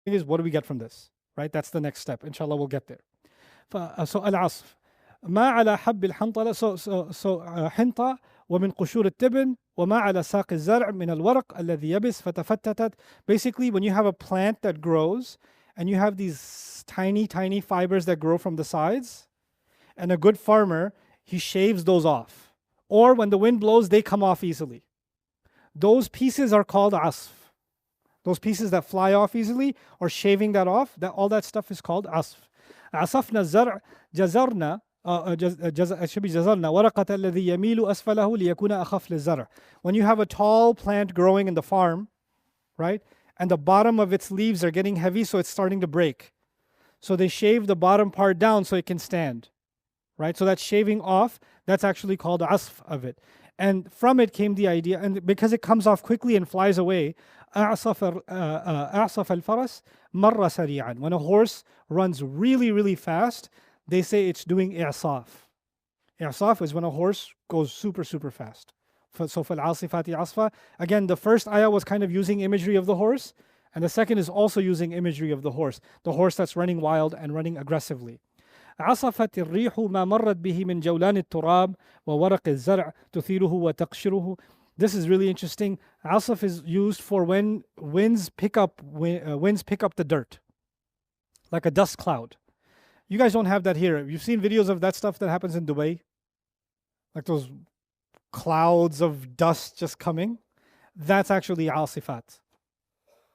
is, what do we get from this? Right? That's the next step. Inshallah, we'll get there. So al-asf. ما على حب الحنطلة حنطة ومن قشور التبن وما على ساق الزرع من الورق الذي يبس فتفتتت. Basically, when you have a plant that grows and you have these tiny fibers that grow from the sides, and a good farmer, he shaves those off. Or when the wind blows, they come off easily. Those pieces are called asf. Those pieces that fly off easily, or shaving that off, all that stuff is called asf. عصفنا الزرع جزرنا it should be جزرنا ورقة الذي يميل أسفله ليكون أخف للزرع. When you have a tall plant growing in the farm, right, and the bottom of its leaves are getting heavy, so it's starting to break. So they shave the bottom part down so it can stand, right? So that's shaving off. That's actually called asf of it. And from it came the idea, and because it comes off quickly and flies away, أعصف الفرس مر سريعا. When a horse runs really fast, they say it's doing i'saf. I'saf is when a horse goes super fast. So فالعاصفات عصفا. Again, the first ayah was kind of using imagery of the horse, and the second is also using imagery of the horse that's running wild and running aggressively. عصفت الريح ما مرت به من جولان التراب وورق الزرع تثيره وتقشره. This is really interesting. Asaf is used for when winds pick up the dirt, like a dust cloud. You guys don't have that here. You've seen videos of that stuff that happens in Dubai, like those clouds of dust just coming. That's actually asifat.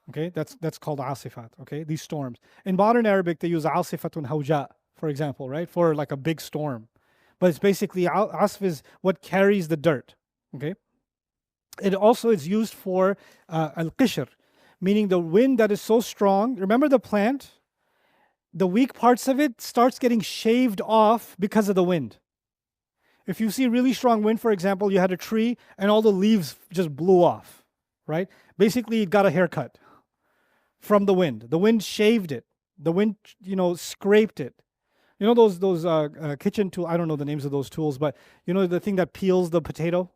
Okay, that's called asifat. Okay, these storms. In modern Arabic, they use asifatun hawja, for example, right, for like a big storm. But it's basically asf is what carries the dirt. Okay. It also is used for al-qishr, meaning the wind that is so strong. Remember the plant? The weak parts of it starts getting shaved off because of the wind. If you see really strong wind, for example, you had a tree and all the leaves just blew off, right? Basically, it got a haircut from the wind. The wind shaved it. The wind, scraped it. You know those kitchen tools? I don't know the names of those tools, but you know the thing that peels the potato?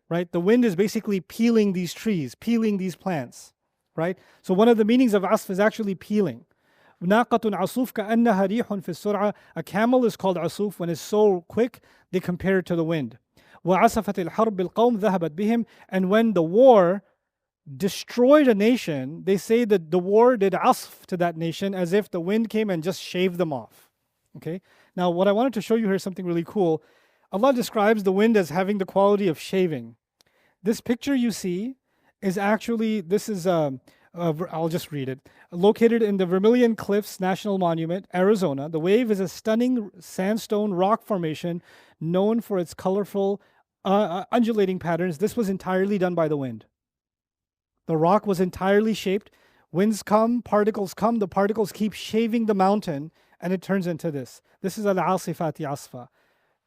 Right? The wind is basically peeling these trees, peeling these plants, right? So one of the meanings of asf is actually peeling. ناقة عصوف كأنها ريح في السرعة. A camel is called asuf when it's so quick, they compare it to the wind. وعصفت الحرب القوم ذهبت بهم. And when the war destroyed a nation, they say that the war did asf to that nation as if the wind came and just shaved them off. Okay? Now what I wanted to show you here is something really cool. Allah describes the wind as having the quality of shaving. This picture you see is actually, I'll just read it. Located in the Vermilion Cliffs National Monument, Arizona, the wave is a stunning sandstone rock formation known for its colorful undulating patterns. This was entirely done by the wind. The rock was entirely shaped. Winds come, the particles keep shaving the mountain, and it turns into this. This is al-asifati asfa.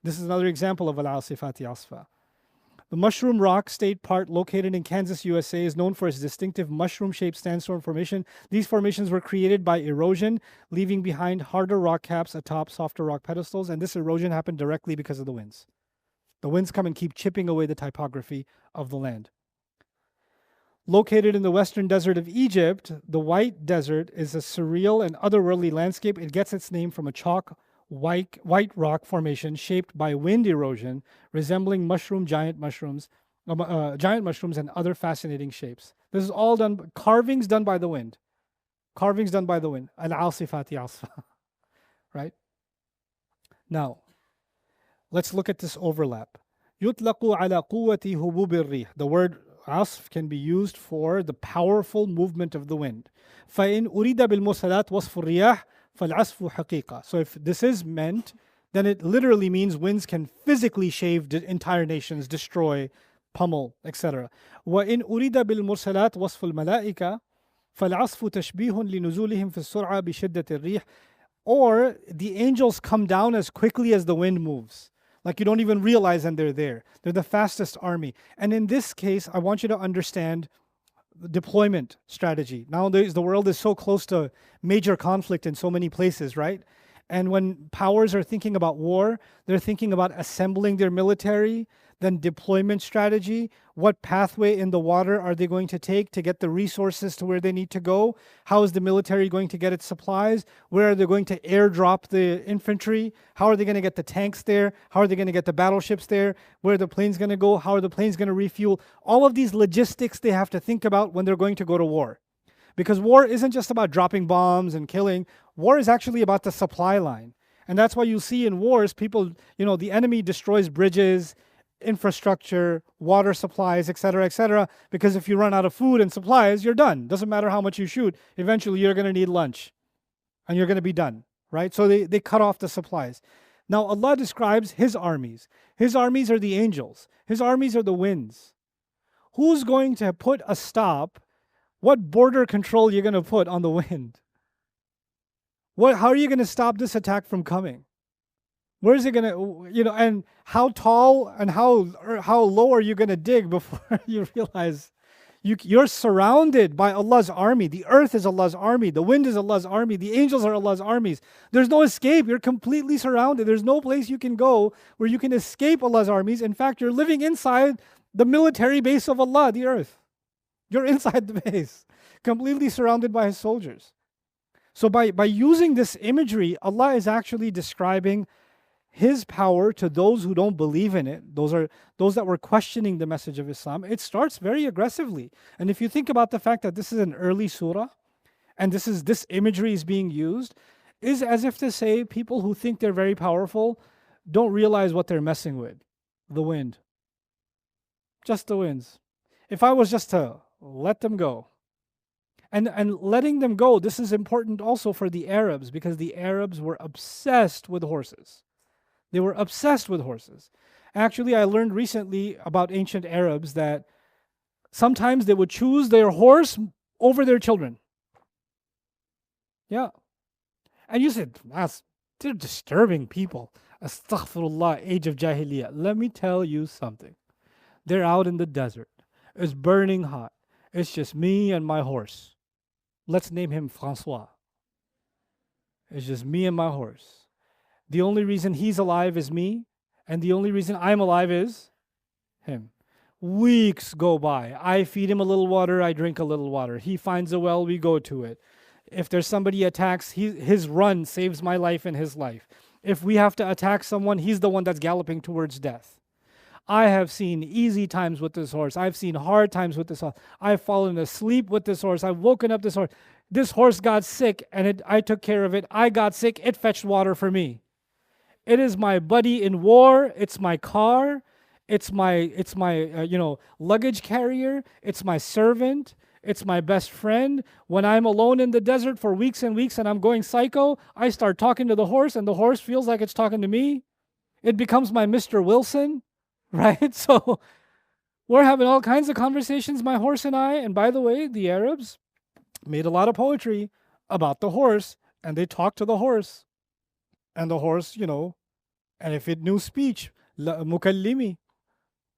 This is another example of al-asifati asfa. The Mushroom Rock State Park, located in Kansas, USA, is known for its distinctive mushroom-shaped sandstone formation. These formations were created by erosion, leaving behind harder rock caps atop softer rock pedestals, and this erosion happened directly because of the winds. The winds come and keep chipping away the topography of the land. Located in the western desert of Egypt, the White Desert is a surreal and otherworldly landscape. It gets its name from a chalk white rock formation shaped by wind erosion, resembling giant mushrooms and other fascinating shapes. This is all done, carvings done by the wind. Carvings done by the wind. Al-asifati asfa. Right? Now, let's look at this overlap. يُطْلَقُ عَلَى قُوَّةِ هُبُوبِ الرِّيحِ. The word asf can be used for the powerful movement of the wind. فَإِنْ أُرِيدَ بِالْمُرْسَلَاتِ وَصْفُ الرِّيَاحِ فَالْعَصْفُ حَقِيقَةً. So if this is meant, then it literally means winds can physically shave entire nations, destroy, pummel, etc. وَإِنْ أُرِيدَ بِالْمُرْسَلَاتِ وَصْفُ الْمَلَائِكَةِ فَالْعَصْفُ تَشْبِيهٌ لِنُزُولِهِمْ فِي السُّرْعَةِ بِشِدَّةِ الرِّيحِ. Or the angels come down as quickly as the wind moves. Like you don't even realize and they're there. They're the fastest army. And in this case, I want you to understand the deployment strategy. Nowadays, the world is so close to major conflict in so many places, right? And when powers are thinking about war, they're thinking about assembling their military, then deployment strategy, what pathway in the water are they going to take to get the resources to where they need to go, how is the military going to get its supplies, where are they going to airdrop the infantry, how are they going to get the tanks there, how are they going to get the battleships there, where are the planes going to go, how are the planes going to refuel. All of these logistics they have to think about when they're going to go to war. Because war isn't just about dropping bombs and killing. War is actually about the supply line. And that's why you see in wars, people, the enemy destroys bridges, infrastructure, water supplies, etc., because if you run out of food and supplies, you're done. Doesn't matter how much you shoot. Eventually, you're going to need lunch and you're going to be done, right? So they cut off the supplies. Now, Allah describes His armies. His armies are the angels. His armies are the winds. Who's going to put a stop? What border control you're going to put on the wind? How are you going to stop this attack from coming? Where is it going to, and how tall and how low are you going to dig before you realize you're surrounded by Allah's army. The earth is Allah's army. The wind is Allah's army. The angels are Allah's armies. There's no escape. You're completely surrounded. There's no place you can go where you can escape Allah's armies. In fact, you're living inside the military base of Allah, the earth. You're inside the base, completely surrounded by His soldiers. So by using this imagery, Allah is actually describing His power to those who don't believe in it. Those are those that were questioning the message of Islam. It starts very aggressively. And if you think about the fact that this is an early surah, and this imagery is being used, is as if to say people who think they're very powerful don't realize what they're messing with. The wind. Just the winds. If I was just to let them go, and letting them go, this is important also for the Arabs, because the Arabs were obsessed with horses. They were obsessed with horses. Actually, I learned recently about ancient Arabs that sometimes they would choose their horse over their children. Yeah. And you said, they're disturbing people. Astaghfirullah, age of Jahiliyyah. Let me tell you something. They're out in the desert. It's burning hot. It's just me and my horse. Let's name him Francois. It's just me and my horse. The only reason he's alive is me, and the only reason I'm alive is him. Weeks go by. I feed him a little water, I drink a little water. He finds a well, we go to it. If there's somebody attacks, his run saves my life and his life. If we have to attack someone, he's the one that's galloping towards death. I have seen easy times with this horse. I've seen hard times with this horse. I've fallen asleep with this horse. I've woken up this horse. This horse got sick and I took care of it. I got sick. It fetched water for me. It is my buddy in war. It's my car. It's my luggage carrier. It's my servant. It's my best friend. When I'm alone in the desert for weeks and weeks and I'm going psycho, I start talking to the horse and the horse feels like it's talking to me. It becomes my Mr. Wilson. Right? So we're having all kinds of conversations, my horse and I. And by the way, the Arabs made a lot of poetry about the horse, and they talked to the horse. And the horse, and if it knew speech, mukallimi,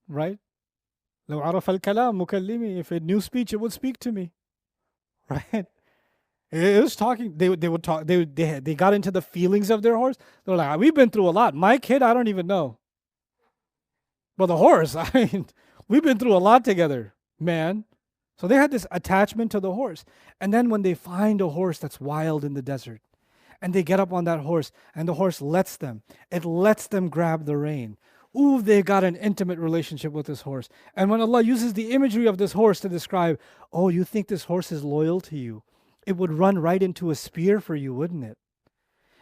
right? لو عرف الكلام مكلمي. If it knew speech, it would speak to me. Right? It was talking. They would talk. They got into the feelings of their horse. They're like, we've been through a lot. My kid, I don't even know. But the horse, we've been through a lot together, man. So they had this attachment to the horse. And then when they find a horse that's wild in the desert, and they get up on that horse, and the horse lets them grab the rein. Ooh, they got an intimate relationship with this horse. And when Allah uses the imagery of this horse to describe, oh, you think this horse is loyal to you? It would run right into a spear for you, wouldn't it?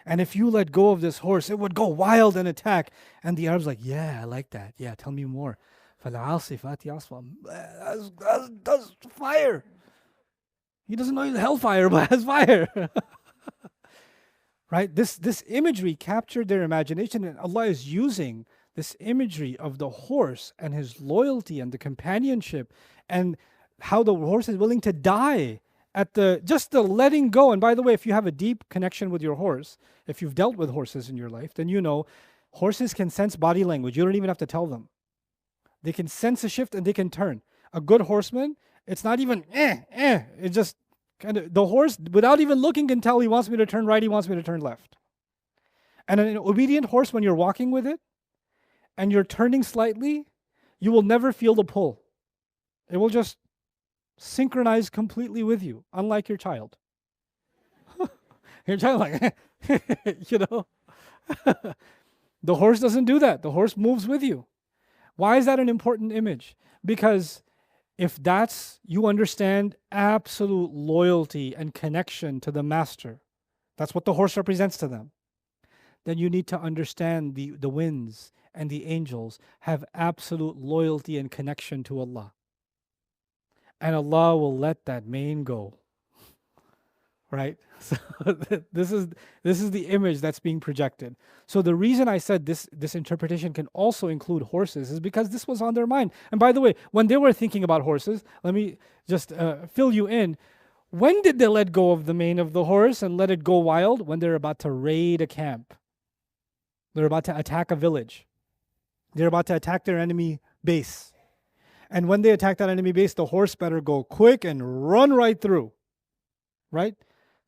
And if you let go of this horse, it would go wild and attack. And the Arab's like, yeah, I like that. Yeah, tell me more. فَالْعَاصِفَاتِ عَصْفًا. That's fire. He doesn't know he's hellfire, but has fire. Right? This imagery captured their imagination, and Allah is using this imagery of the horse and his loyalty and the companionship and how the horse is willing to die at just the letting go. And by the way, if you have a deep connection with your horse, if you've dealt with horses in your life, then you know horses can sense body language. You don't even have to tell them. They can sense a shift and they can turn. A good horseman, it's not even It just kind of, the horse, without even looking, can tell he wants me to turn right, he wants me to turn left. And an obedient horse, when you're walking with it and you're turning slightly, you will never feel the pull. It will just synchronize completely with you, unlike your child. Your child, like, you know, the horse doesn't do that. The horse moves with you. Why is that an important image? Because if that's, you understand absolute loyalty and connection to the master, that's what the horse represents to them, then you need to understand the winds and the angels have absolute loyalty and connection to Allah. And Allah will let that mane go. Right? So this is the image that's being projected. So the reason I said this interpretation can also include horses is because this was on their mind. And by the way, when they were thinking about horses, let me just fill you in. When did they let go of the mane of the horse and let it go wild? When they're about to raid a camp. They're about to attack a village. They're about to attack their enemy base. And when they attack that enemy base, the horse better go quick and run right through. Right?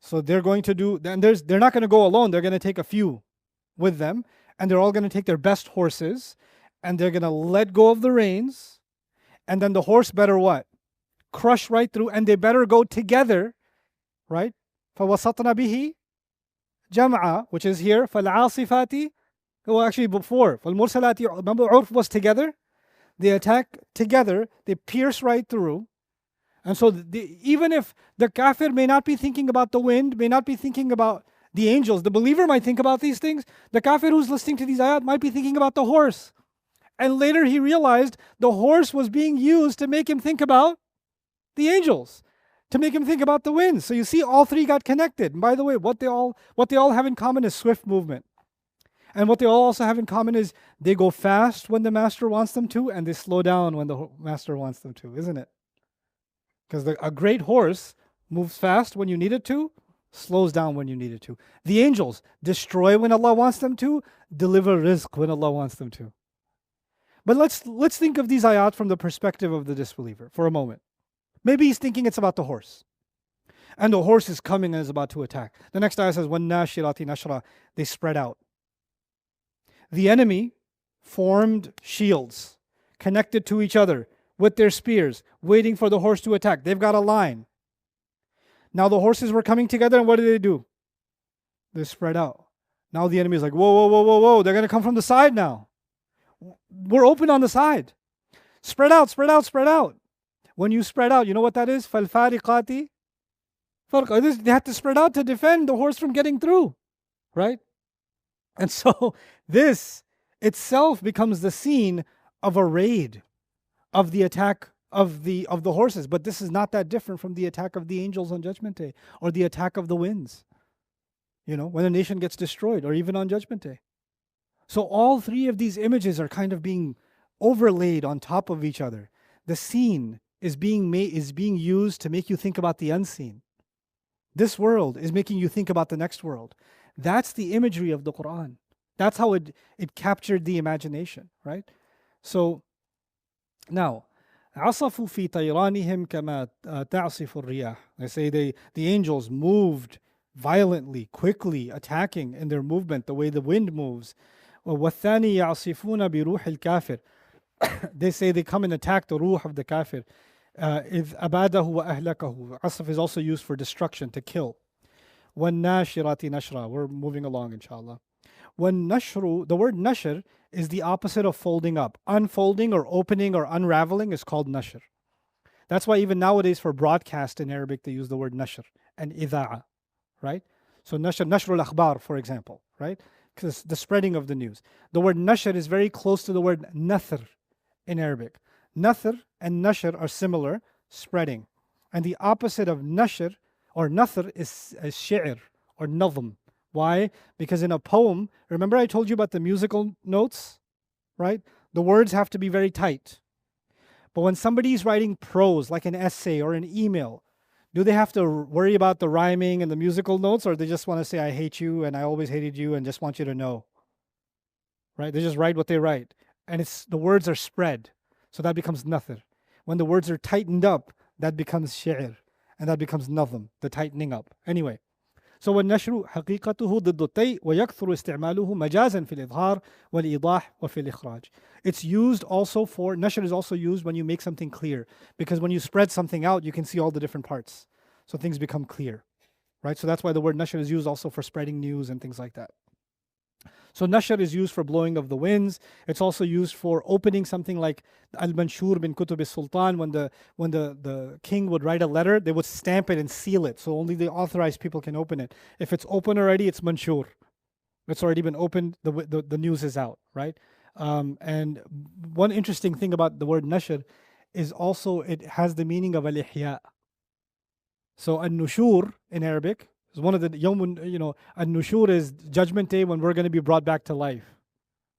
So they're going to do, and they're not going to go alone. They're going to take a few with them, and they're all going to take their best horses, and they're going to let go of the reins, and then the horse better what? Crush right through, and they better go together, right? فَوَسَطْنَا بِهِ جَمْعًا, which is here, فَالْعَاصِفَاتِ, well actually before, فَالْمُرْسَلَاتِ, remember Urf was together? They attack together, they pierce right through. And so even if the kafir may not be thinking about the wind, may not be thinking about the angels, the believer might think about these things. The kafir who's listening to these ayat might be thinking about the horse. And later he realized the horse was being used to make him think about the angels, to make him think about the winds. So you see, all three got connected. And by the way, what they all have in common is swift movement. And what they all also have in common is they go fast when the master wants them to, and they slow down when the master wants them to, isn't it? Because a great horse moves fast when you need it to, slows down when you need it to. The angels destroy when Allah wants them to, deliver rizq when Allah wants them to. But let's think of these ayat from the perspective of the disbeliever for a moment. Maybe he's thinking it's about the horse. And the horse is coming and is about to attack. The next ayah says, وَالنَّاشِرَاتِ نَشْرًا, they spread out. The enemy formed shields, connected to each other, with their spears, waiting for the horse to attack. They've got a line. Now the horses were coming together, and what do? They spread out. Now the enemy is like, whoa, whoa, whoa, whoa, whoa. They're going to come from the side now. We're open on the side. Spread out, spread out, spread out. When you spread out, you know what that is? فَالْفَارِقَاتِ فَرْقًا. They had to spread out to defend the horse from getting through. Right? And so this itself becomes the scene of a raid, of the attack of the horses. But this is not that different from the attack of the angels on Judgment Day, or the attack of the winds, when a nation gets destroyed, or even on Judgment Day. So all three of these images are kind of being overlaid on top of each other. The scene is being used to make you think about the unseen. This world is making you think about the next world. That's the imagery of the Quran. That's how it captured the imagination, right? So now, عَصَفُوا فِي طَيْرَانِهِمْ كَمَا تَعْصِفُ الرِّيَاحِ. They say the angels moved violently, quickly, attacking in their movement, the way the wind moves. وَالثَّانِي يَعْصِفُونَ بِرُوحِ الْكَافِرِ. They say they come and attack the ruh of the kafir. إِذْ أَبَادَهُ وَأَهْلَكَهُ. Asaf is also used for destruction, to kill. وَالنَّاشِرَاتِ نَشْرًا. We're moving along, inshallah. وَالنَّشْرُ, the word nashr is the opposite of folding up. Unfolding or opening or unraveling is called nashr. That's why even nowadays for broadcast in Arabic they use the word nashr and idha'a, right? So nashr al-akhbar, for example, right? Because the spreading of the news. The word nashr is very close to the word nathr in Arabic. Nathr and nashr are similar, spreading. And the opposite of nashr or nathr is shi'r or nazm. Why? Because in a poem, remember I told you about the musical notes, right? The words have to be very tight. But when somebody's writing prose, like an essay or an email, do they have to worry about the rhyming and the musical notes, or they just want to say, I hate you and I always hated you and just want you to know? Right? They just write what they write. And the words are spread. So that becomes nathr. When the words are tightened up, that becomes shi'r. And that becomes nazm, the tightening up. Anyway, So والنشر حقيقته ضد الطي ويكثر استعماله مجازا في الإظهار والإيضاح وفي الإخراج. It's used also for, nashr is also used when you make something clear. Because when you spread something out, you can see all the different parts. So things become clear. Right? So that's why the word nashr is used also for spreading news and things like that. So nashr is used for blowing of the winds. It's also used for opening something like al-manshur bin kutub sultan. When the king would write a letter, they would stamp it and seal it. So only the authorized people can open it. If it's open already, it's manshur. It's already been opened, the news is out, right? And one interesting thing about the word nashr is also it has the meaning of al-ihya. So an-nushur in Arabic is one of the yawmun, an-nushur is judgment day when we're going to be brought back to life,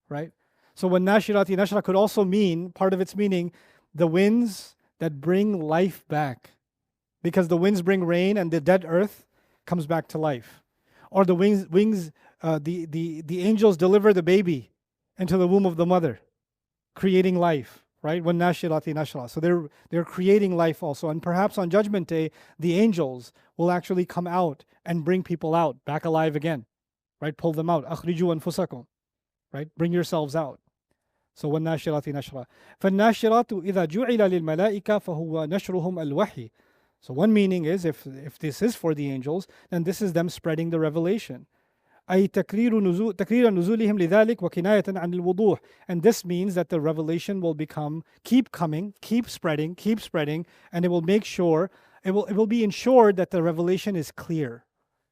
right? So when nashirati nashra could also mean, part of its meaning, the winds that bring life back. Because the winds bring rain and the dead earth comes back to life. Or the the angels deliver the baby into the womb of the mother, creating life. Right? When nashirati nashra. So they're creating life also. And perhaps on Judgment Day, the angels will actually come out and bring people out, back alive again. Right? Pull them out. Akhriju anfusakum. Right? Bring yourselves out. So when nashirati nashra. فالناشرات إذا جعل للملائكة فهو نشرهم الوحي. So one meaning is, if this is for the angels, then this is them spreading the revelation. أي تكرير نزولهم لذلك وكناية عن الوضوح. And this means that the revelation will keep coming, keep spreading, and it will make sure, it will be ensured that the revelation is clear.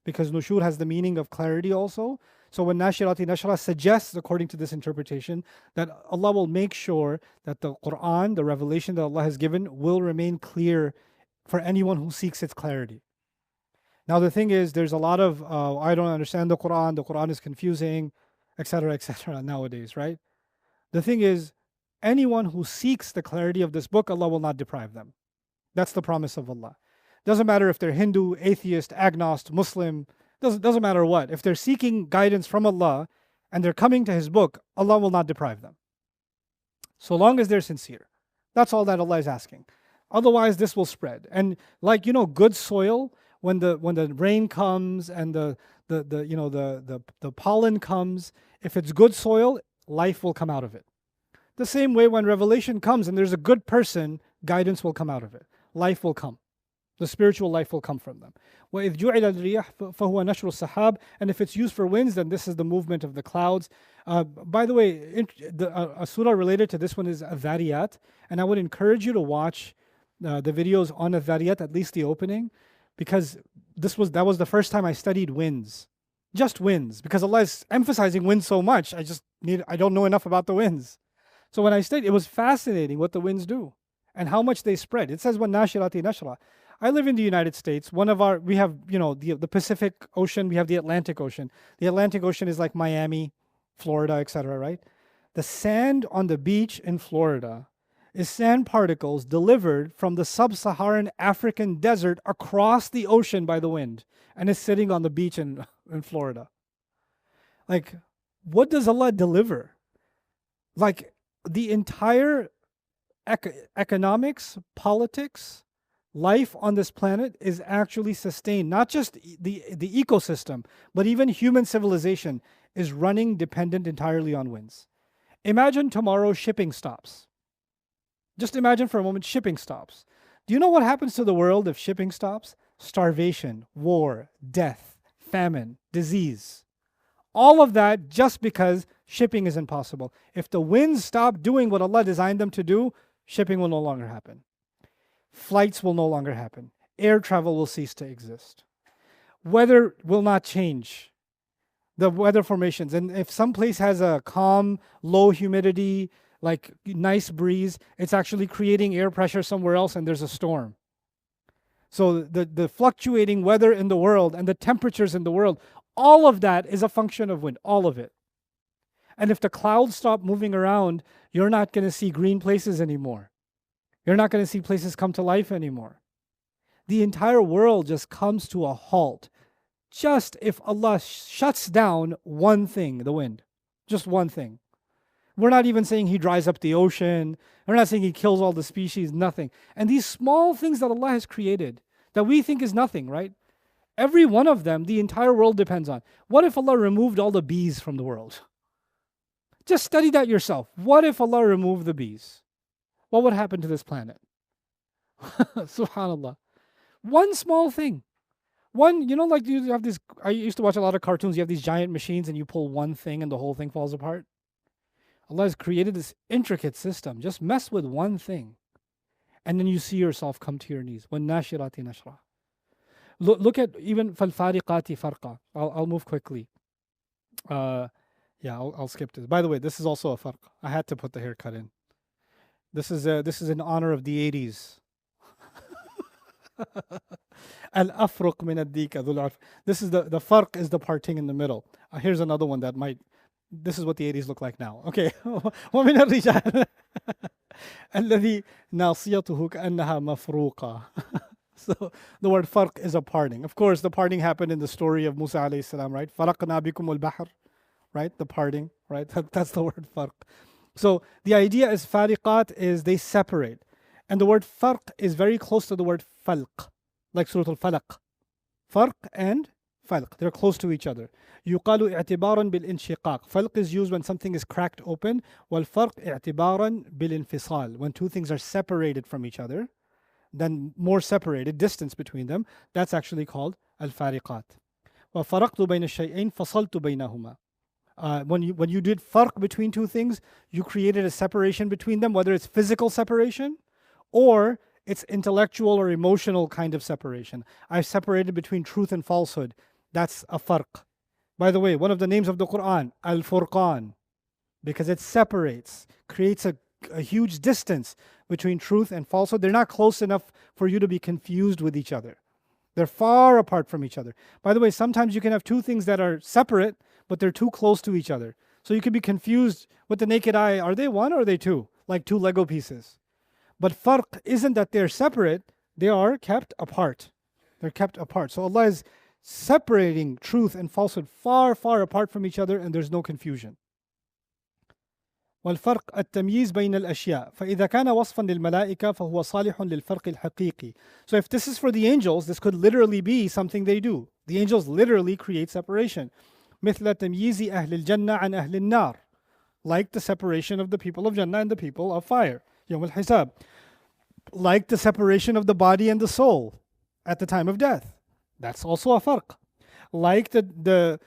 Because nushur has the meaning of clarity also. So when nashirati nashra suggests, according to this interpretation, that Allah will make sure that the Quran, the revelation that Allah has given, will remain clear for anyone who seeks its clarity. Now the thing is, there's a lot of, I don't understand the Quran is confusing, etc., nowadays, right? The thing is, anyone who seeks the clarity of this book, Allah will not deprive them. That's the promise of Allah. Doesn't matter if they're Hindu, atheist, agnostic, Muslim, doesn't matter what. If they're seeking guidance from Allah and they're coming to His book, Allah will not deprive them. So long as they're sincere. That's all that Allah is asking. Otherwise, this will spread. And like, good soil, when the rain comes and the pollen comes, if it's good soil, life will come out of it. The same way when revelation comes and there's a good person, guidance will come out of it. Life will come. The spiritual life will come from them. وَإِذْ جُعِلَ الرِّيَحُ فَهُوَ نَشْرُ السَّحَابِ. And if it's used for winds, then this is the movement of the clouds. By the way, a surah related to this one is Adh-Dhariyat, and I would encourage you to watch the videos on Adh-Dhariyat, at least the opening, because that was the first time I studied winds. Just winds, because Allah is emphasizing winds so much, I don't know enough about the winds. So when I studied, it was fascinating what the winds do and how much they spread. It says, when nashirati nashra. I live in the United States. We have, the Pacific Ocean, we have the Atlantic Ocean. The Atlantic Ocean is like Miami, Florida, etc., right? The sand on the beach in Florida is sand particles delivered from the sub-Saharan African desert across the ocean by the wind, and is sitting on the beach in Florida. Like, what does Allah deliver? Like, the entire economics, politics, life on this planet is actually sustained. Not just the ecosystem, but even human civilization is running dependent entirely on winds. Imagine tomorrow shipping stops. Just imagine for a moment shipping stops. Do you know what happens to the world if shipping stops? Starvation, war, death, famine, disease. All of that just because shipping is impossible. If the winds stop doing what Allah designed them to do, shipping will no longer happen. Flights will no longer happen. Air travel will cease to exist. Weather will not change. The weather formations. And if some place has a calm, low humidity, like nice breeze, it's actually creating air pressure somewhere else and there's a storm. So the fluctuating weather in the world and the temperatures in the world, all of that is a function of wind, all of it. And if the clouds stop moving around, you're not going to see green places anymore. You're not going to see places come to life anymore. The entire world just comes to a halt. Just if Allah shuts down one thing, the wind, just one thing. We're not even saying He dries up the ocean. We're not saying He kills all the species, nothing. And these small things that Allah has created, that we think is nothing, right? Every one of them, the entire world depends on. What if Allah removed all the bees from the world? Just study that yourself. What if Allah removed the bees? What would happen to this planet? Subhanallah. One small thing. One, like you have this, I used to watch a lot of cartoons, you have these giant machines and you pull one thing and the whole thing falls apart. Allah has created this intricate system. Just mess with one thing. And then you see yourself come to your knees. وَالنَّاشِرَاتِ نَشْرًا. Look at even فَالْفَارِقَاتِ فَرْقًا. I'll move quickly. I'll skip this. By the way, this is also a farq. I had to put the haircut in. This is in honor of the 80s. Al-afruq min ad-dika dhul arf. This is the farq is the parting in the middle. Here's another one that might. This is what the 80s look like now. Okay. ومن الرجال الذي ناصيته كأنها مفروقة. So the word farq is a parting. Of course, the parting happened in the story of Musa alayhi salam, right? فرقنا بكم البحر, right? The parting, right? That's the word farq. So the idea is fariqat is they separate. And the word farq is very close to the word falq, like Surah Al-Falaq. Farq and falq, they're close to each other. يقال اعتبارا بالانشقاق. Falq is used when something is cracked open, والفرق اعتبارا بالانفصال. When two things are separated from each other, then more separated, distance between them, that's actually called al-fariqat. وَفَرَقْتُ بَيْنَ الشَّيْئَيْنِ فَصَلْتُ بَيْنَهُمَا. When you did farq between two things, you created a separation between them, whether it's physical separation or it's intellectual or emotional kind of separation. I've separated between truth and falsehood. That's a farq. By the way, one of the names of the Quran, Al-Furqan, because it separates, creates a huge distance between truth and falsehood. They're not close enough for you to be confused with each other. They're far apart from each other. By the way, sometimes you can have two things that are separate, but they're too close to each other. So you could be confused with the naked eye. Are they one or are they two? Like two Lego pieces. But farq isn't that they're separate, they are kept apart. They're kept apart. So Allah is separating truth and falsehood far, far apart from each other, and there's no confusion. والفرق التمييز بين الأشياء فإذا كان وصفا للملائكة فهو صالح للفرق الحقيقي. So if this is for the angels, this could literally be something they do. The angels literally create separation. مثل تمييز أهل الجنة عن أهل النار. Like the separation of the people of Jannah and the people of fire. يوم الحساب. Like the separation of the body and the soul at the time of death. That's also a farq. Like the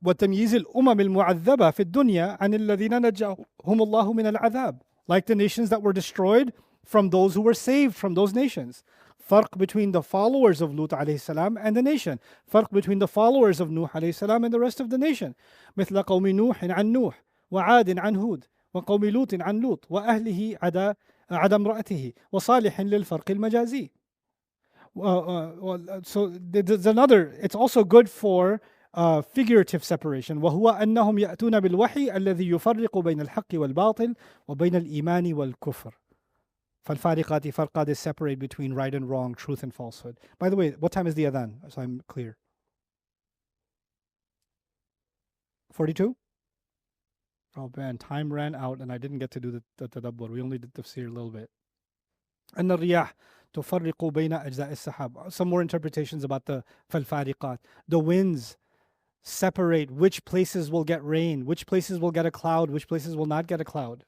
وتمييز الأمم المعذبة في الدنيا عن الذين نجاهم الله من العذاب. Like the nations that were destroyed from those who were saved from those nations. Farq between the followers of Lut alayhi salam and the nation. Farq between the followers of Nuh alayhi salam and the rest of the nation. مثل قوم نوح عن نوح وعاد عن هود وقوم لوط عن لوط وأهله عدا امرأته وصالح للفرق المجازي. So there's another, it's also good for figurative separation. وهو أنهم يأتون بالوحي الذي يفرق بين الحق والباطل وبين الإيمان والكفر. فالفارقات فرقا, they separate between right and wrong, truth and falsehood. By the way, what time is the adhan? So I'm clear. 42? Oh man, time ran out and I didn't get to do the tadabbur. We only did tafseer a little bit. أن الرياح تفرق بين أجزاء السحاب. Some more interpretations about the فالفارقات. The winds separate which places will get rain, which places will get a cloud, which places will not get a cloud.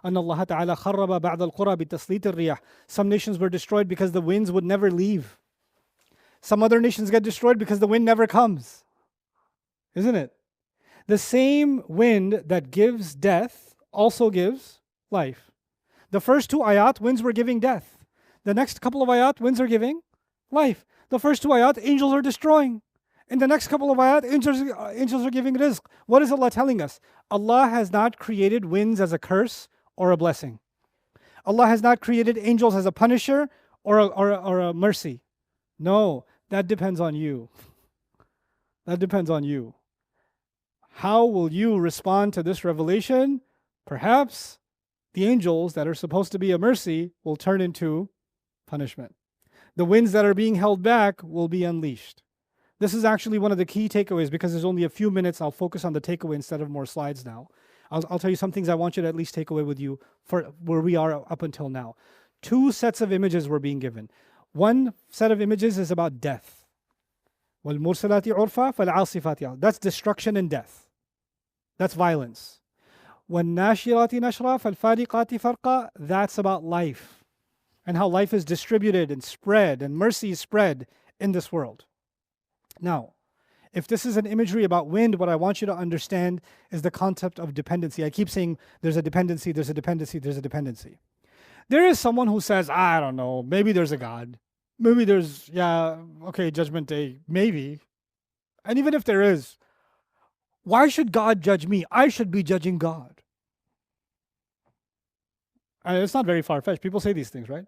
أن الله تعالى خرب بعض القرى بتسليط الرياح. Some nations were destroyed because the winds would never leave. Some other nations get destroyed because the wind never comes. Isn't it? The same wind that gives death also gives life. The first two ayat, winds were giving death. The next couple of ayat, winds are giving life. The first two ayat, angels are destroying. In the next couple of ayat, angels are giving rizq. What is Allah telling us? Allah has not created winds as a curse or a blessing. Allah has not created angels as a punisher or a mercy. No, that depends on you. That depends on you. How will you respond to this revelation? Perhaps the angels that are supposed to be a mercy will turn into punishment. The winds that are being held back will be unleashed. This is actually one of the key takeaways. Because there's only a few minutes, I'll focus on the takeaway instead of more slides now. I'll tell you some things I want you to at least take away with you for where we are up until now. Two sets of images were being given. One set of images is about death. وَالْمُرْسَلَاتِ عُرْفًا فَالْعَاصِفَاتِ عَصْفًا. That's destruction and death. That's violence. وَالنَّاشِرَاتِ نَشْرًا فَالْفَارِقَاتِ فَرْقًا. That's about life and how life is distributed and spread and mercy is spread in this world. Now, if this is an imagery about wind, what I want you to understand is the concept of dependency. I keep saying there's a dependency, there's a dependency, there's a dependency. There is someone who says, I don't know, maybe there's a God. Maybe there's, Judgment Day, maybe. And even if there is, why should God judge me? I should be judging God. And it's not very far-fetched. People say these things, right?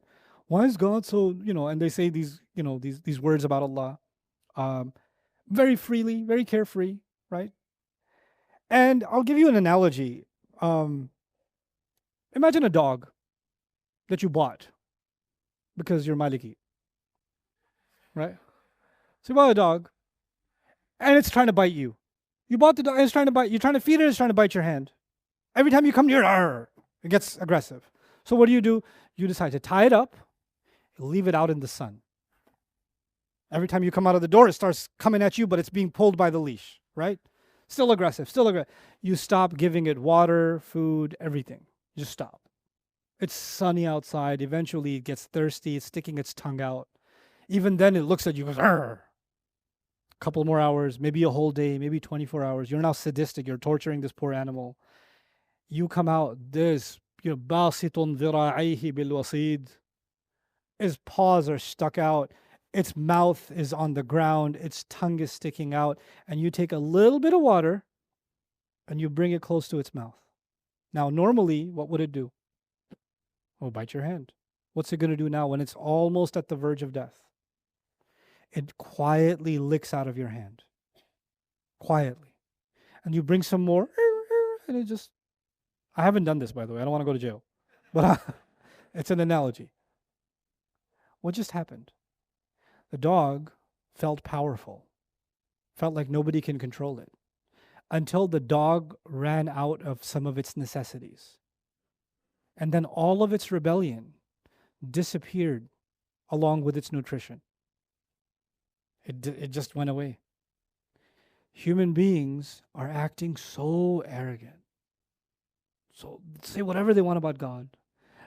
Why is God so, and they say these, these words about Allah very freely, very carefree, right? And I'll give you an analogy. Imagine a dog that you bought because you're Maliki, right? So you bought a dog and it's trying to bite you. You bought the dog and it's trying to bite. You're trying to feed it, it's trying to bite your hand. Every time you come near, it gets aggressive. So what do? You decide to tie it up, leave it out in the sun. Every time you come out of the door, it starts coming at you, but it's being pulled by the leash, right? Still aggressive, still aggressive. You stop giving it water, food, everything. You just stop. It's sunny outside. Eventually it gets thirsty. It's sticking its tongue out. Even then it looks at you and goes, "Arr." Couple more hours, maybe a whole day, maybe 24 hours. You're now sadistic. You're torturing this poor animal. You come out, this, basitun dhira'ihi bil wasid. His paws are stuck out. Its mouth is on the ground. Its tongue is sticking out. And you take a little bit of water and you bring it close to its mouth. Now, normally, what would it do? It will bite your hand. What's it going to do now when it's almost at the verge of death? It quietly licks out of your hand. Quietly. And you bring some more, and it just... I haven't done this, by the way. I don't want to go to jail. But it's an analogy. What just happened? The dog felt powerful, felt like nobody can control it, until the dog ran out of some of its necessities. And then all of its rebellion disappeared along with its nutrition. It just went away. Human beings are acting so arrogant. So say whatever they want about God.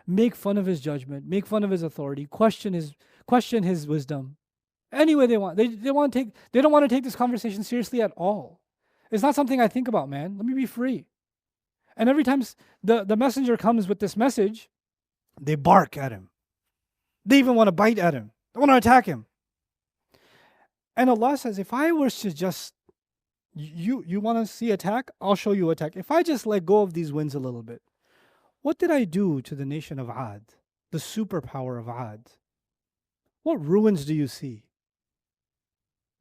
Make fun of his judgment, make fun of his authority, question his wisdom. Any way they want. They don't want to take this conversation seriously at all. It's not something I think about, man. Let me be free. And every time the messenger comes with this message, they bark at him. They even want to bite at him. They want to attack him. And Allah says, if I was to just, you want to see attack? I'll show you attack. If I just let go of these winds a little bit, what did I do to the nation of Ad, the superpower of Ad? What ruins do you see?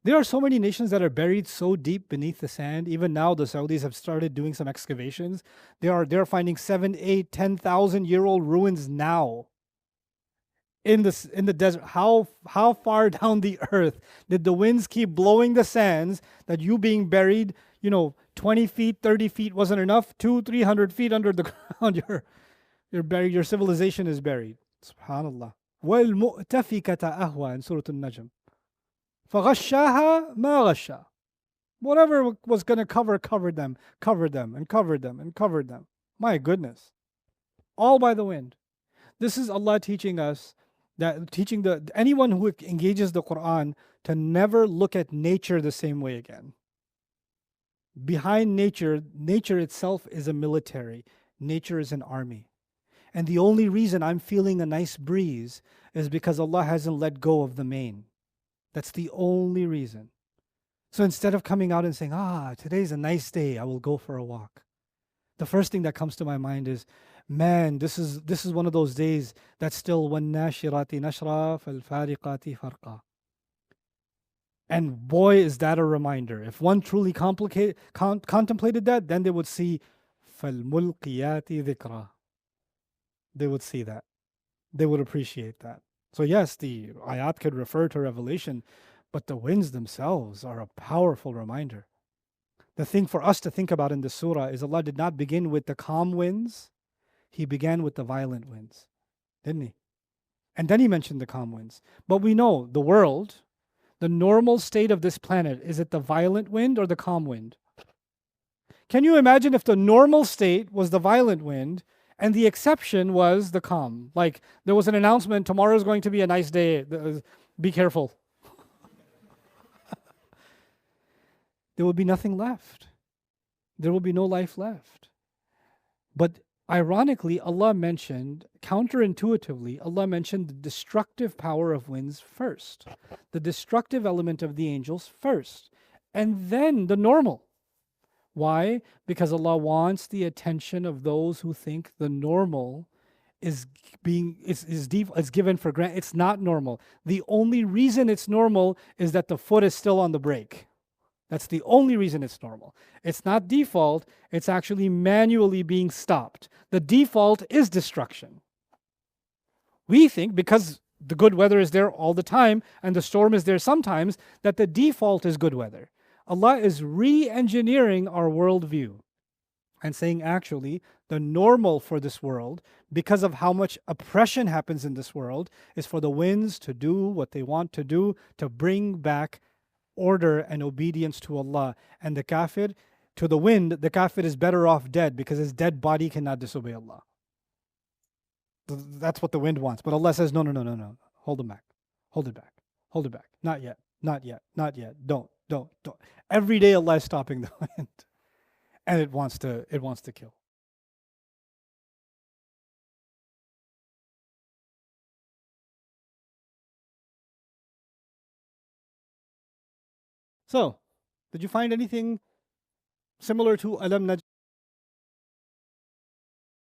There are so many nations that are buried so deep beneath the sand. Even now, the Saudis have started doing some excavations. They're finding 7, 8, 10,000-year-old ruins now in the desert. How far down the earth did the winds keep blowing the sands that you being buried, 20 feet, 30 feet wasn't enough? 200, 300 feet under the ground, you're buried. Your civilization is buried. Subhanallah. وَالْمُؤْتَفِكَةَ أَهْوَى in Surah An-Najm. فَغَشَّاهَا مَا غَشَّا. Whatever was going to covered them. My goodness. All by the wind. This is Allah teaching us, anyone who engages the Quran to never look at nature the same way again. Behind nature itself is a military. Nature is an army. And the only reason I'm feeling a nice breeze is because Allah hasn't let go of the mane. That's the only reason. So instead of coming out and saying, today's a nice day, I will go for a walk, the first thing that comes to my mind is, man, this is one of those days that's still وَالنَّاشِرَاتِ نَشْرًا فَالْفَارِقَاتِ فَرْقًا. And boy, is that a reminder. If one truly contemplated that, then they would see فَالْمُلْقِيَاتِ ذِكْرًا. They would see that. They would appreciate that. So yes, the ayat could refer to revelation, but the winds themselves are a powerful reminder. The thing for us to think about in this surah is Allah did not begin with the calm winds. He began with the violent winds, didn't he? And then he mentioned the calm winds. But we know the world, The normal state of this planet, is it the violent wind or the calm wind? Can you imagine if the normal state was the violent wind and the exception was the calm? Like there was an announcement, tomorrow is going to be a nice day, be careful. There will be nothing left. There will be no life left. But ironically, Allah mentioned, counterintuitively, Allah mentioned the destructive power of winds first, the destructive element of the angels first, and then the normal. Why? Because Allah wants the attention of those who think the normal is given for granted. It's not normal. The only reason it's normal is that the foot is still on the brake. That's the only reason it's normal. It's not default, it's actually manually being stopped. The default is destruction. We think because the good weather is there all the time and the storm is there sometimes, that the default is good weather. Allah is re-engineering our worldview and saying actually the normal for this world, because of how much oppression happens in this world, is for the winds to do what they want to do, to bring back order and obedience to Allah. And the kafir, to the wind, the kafir is better off dead because his dead body cannot disobey Allah. That's what the wind wants. But Allah says, no. Hold him back. Hold it back. Hold it back. Not yet. Not yet. Not yet. Don't. Every day Allah is stopping the wind. And it wants to kill. So, did you find anything similar to Alam Najm?